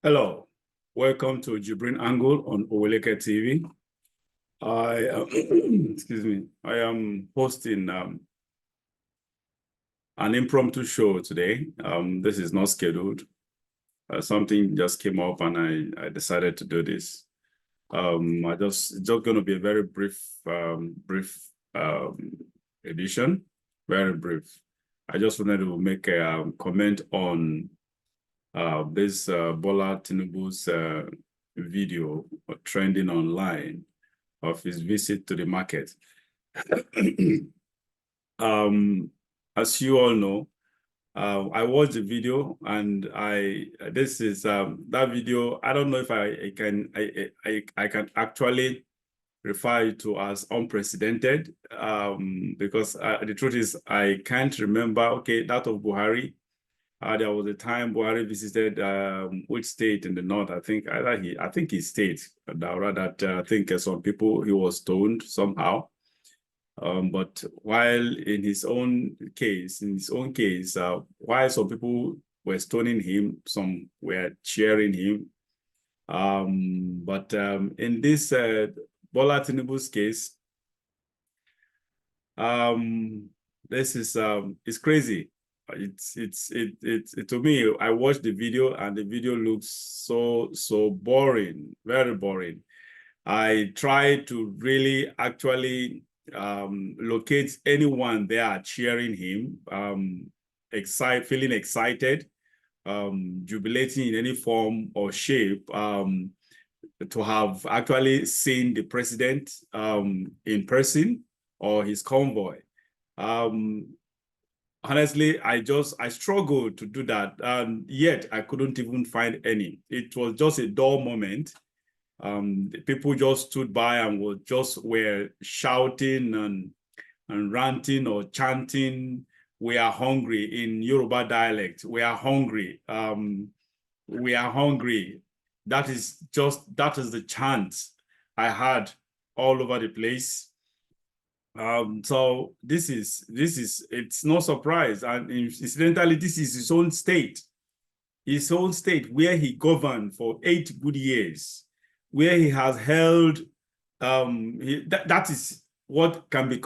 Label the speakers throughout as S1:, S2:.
S1: Hello, welcome to JIBRIN Angle on Oweleke TV. Excuse me, I am hosting an impromptu show today. This is not scheduled. Something just came up and I decided to do this. It's just going to be a very brief edition, very brief. I just wanted to make a comment on this Bola Tinubu's video trending online of his visit to the market. As you all know, I watched the video and this is that video. I don't know if I can actually refer it to as unprecedented because the truth is I can't remember. Okay, that of Buhari. There was a time Buhari visited which state in the north? I think his state. I think some people he was stoned somehow. But while in his own case, while some people were stoning him, some were cheering him. In this Bola Tinubu's case, this is it's crazy. To me, I watched the video and the video looks so boring, very boring. I tried to really actually locate anyone there cheering him, feeling excited, jubilating in any form or shape, to have actually seen the president in person or his convoy. Honestly, I struggled to do that, and yet I couldn't even find any. It was just a dull moment. People just stood by and were shouting and ranting or chanting, "We are hungry" in Yoruba dialect. We are hungry. We are hungry. That is the chant I heard all over the place. So it's no surprise, and incidentally, this is his own state where he governed for 8 good years, where he has held that is what can be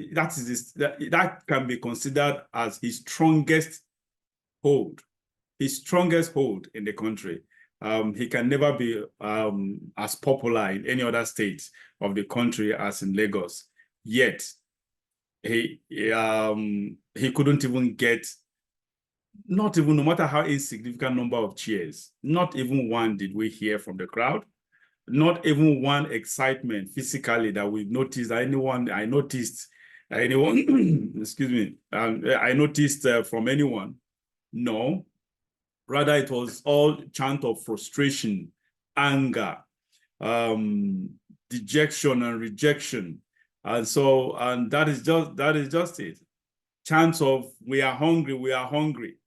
S1: that can be considered as his strongest hold in the country. He can never be as popular in any other state of the country as in Lagos. Yet he couldn't even get, not even, no matter how insignificant number of cheers, not even one did we hear from the crowd, not even one excitement physically that we noticed. I noticed excuse me, I noticed from anyone. No, rather it was all chant of frustration, anger, dejection and rejection. And that is just it. Chants of "we are hungry, we are hungry.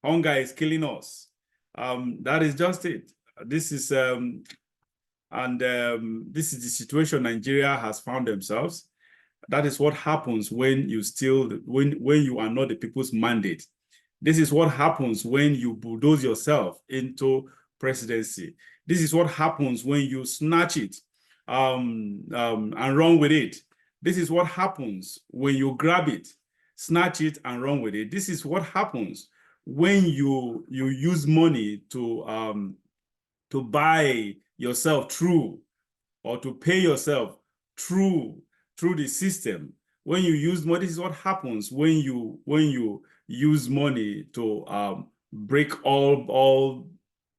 S1: Hunger is killing us." That is just it. This is the situation Nigeria has found themselves. That is what happens when you are not the people's mandate. This is what happens when you bulldoze yourself into presidency. This is what happens when you snatch it and run with it. This is what happens when you grab it, snatch it, and run with it. This is what happens when you use money to buy yourself through, or to pay yourself through the system. When you use money, this is what happens when you use money to break all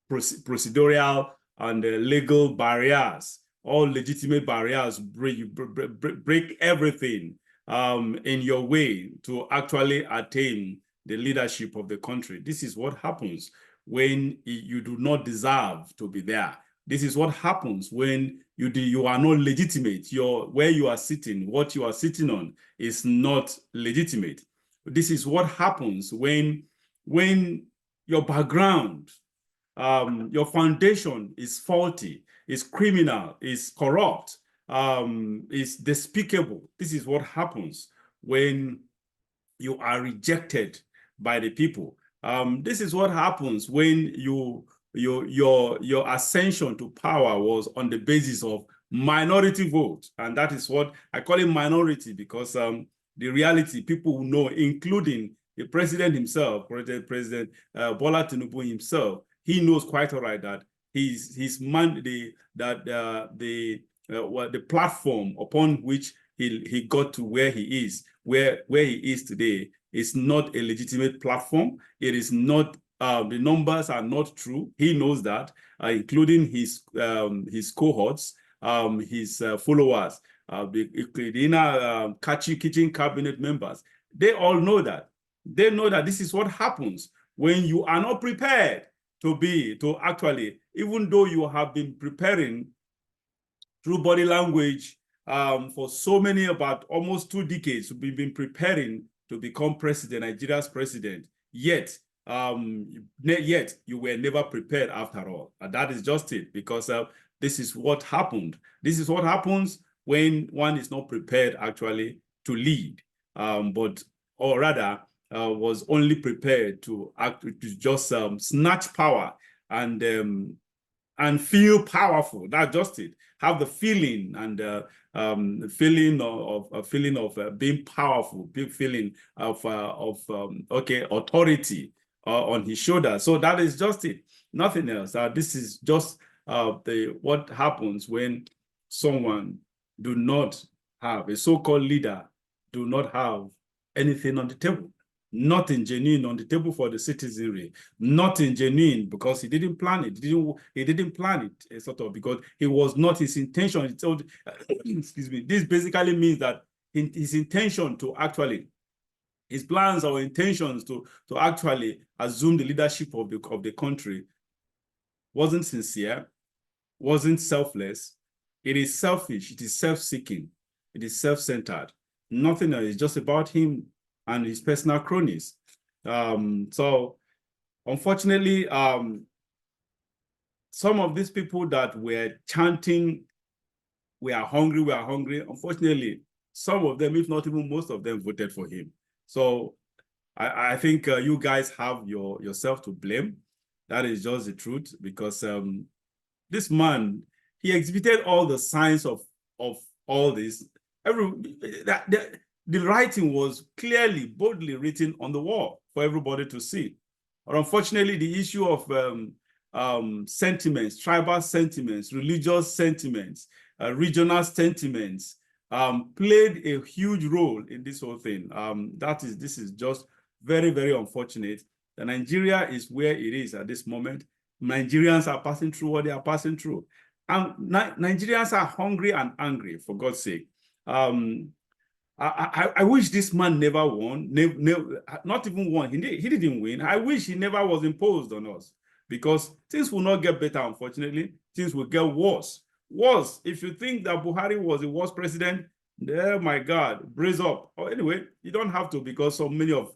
S1: procedural and legal barriers, all legitimate barriers. Break everything in your way to actually attain the leadership of the country. This is what happens when you do not deserve to be there. This is what happens when you are not legitimate. Where you are sitting, what you are sitting on is not legitimate. This is what happens when your background, your foundation is faulty, is criminal, is corrupt, is despicable. This is what happens when you are rejected by the people. This is what happens when you your ascension to power was on the basis of minority vote, and that is what I call it, minority, because the reality, people who know, including the president himself, President Bola Tinubu himself, he knows quite all right that the platform upon which he got to where he is, where he is today, is not a legitimate platform. It is not. The numbers are not true. He knows that, including his cohorts, his followers, the inner kitchen cabinet members. They all know that. They know that this is what happens when you are not prepared to actually, even though you have been preparing through body language for so many, about almost 2 decades, we've been preparing to become president, Nigeria's president, yet you were never prepared after all. And that is just it, because this is what happened. This is what happens when one is not prepared actually to lead, or rather was only prepared to just snatch power and feel powerful. That's just it. Have the feeling and feeling of being powerful, big feeling of authority on his shoulders. So that is just it. Nothing else. This is just what happens when someone do not have, a so-called leader, do not have anything on the table. Nothing genuine on the table for the citizenry. Nothing genuine because he didn't plan it. He didn't plan it, sort of, because it was not his intention. Excuse me. This basically means that his intention to actually, his plans or intentions to actually assume the leadership of the country wasn't sincere, wasn't selfless. It is selfish. It is self-seeking. It is self-centered. Nothing else. It's just about him and his personal cronies. So unfortunately, some of these people that were chanting, we are hungry, unfortunately, some of them, if not even most of them, voted for him. So I think you guys have yourself to blame. That is just the truth, because this man, he exhibited all the signs of all this. The writing was clearly, boldly written on the wall for everybody to see. But unfortunately, the issue of sentiments, tribal sentiments, religious sentiments, regional sentiments played a huge role in this whole thing. This is just very, very unfortunate. that Nigeria is where it is at this moment. Nigerians are passing through what they are passing through. And Nigerians are hungry and angry, for God's sake. I wish this man never won, not even won. He didn't win. I wish he never was imposed on us, because things will not get better, unfortunately. Things will get worse. Worse, if you think that Buhari was the worst president, oh my God, brace up. Oh, anyway, you don't have to, because so many of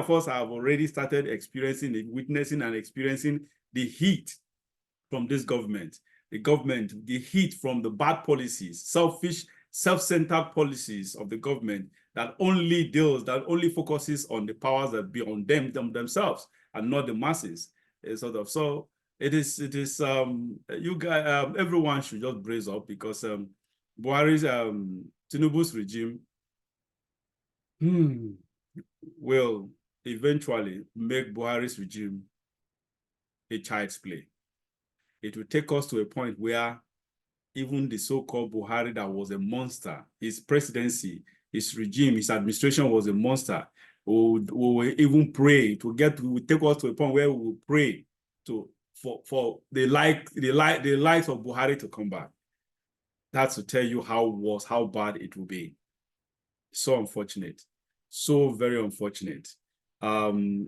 S1: us have already started witnessing and experiencing the heat from this government. The heat from the bad policies, selfish, self-centered policies of the government that only focuses on the powers that be on themselves and not the masses. So it is you guys, everyone should just brace up, because Buhari's Tinubu's regime will eventually make Buhari's regime a child's play. It will take us to a point where even the so-called Buhari that was a monster, his presidency, his regime, his administration was a monster. We will even pray to take us to a point where we will pray for the likes of Buhari to come back. That's to tell you how bad it will be. So unfortunate, so very unfortunate. May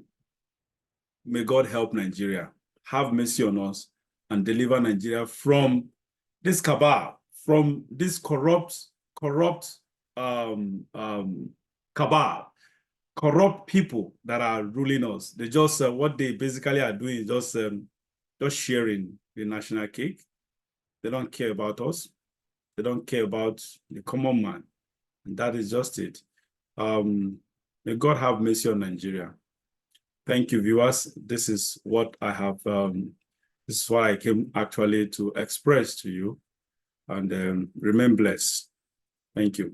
S1: God help Nigeria, have mercy on us, and deliver Nigeria from this cabal, from this corrupt cabal, corrupt people that are ruling us. They just what they basically are doing is just sharing the national cake. They don't care about us. They don't care about the common man, and that is just it. May God have mercy on Nigeria. Thank you, viewers. This is what I have This is why I came actually to express to you, and remain blessed. Thank you.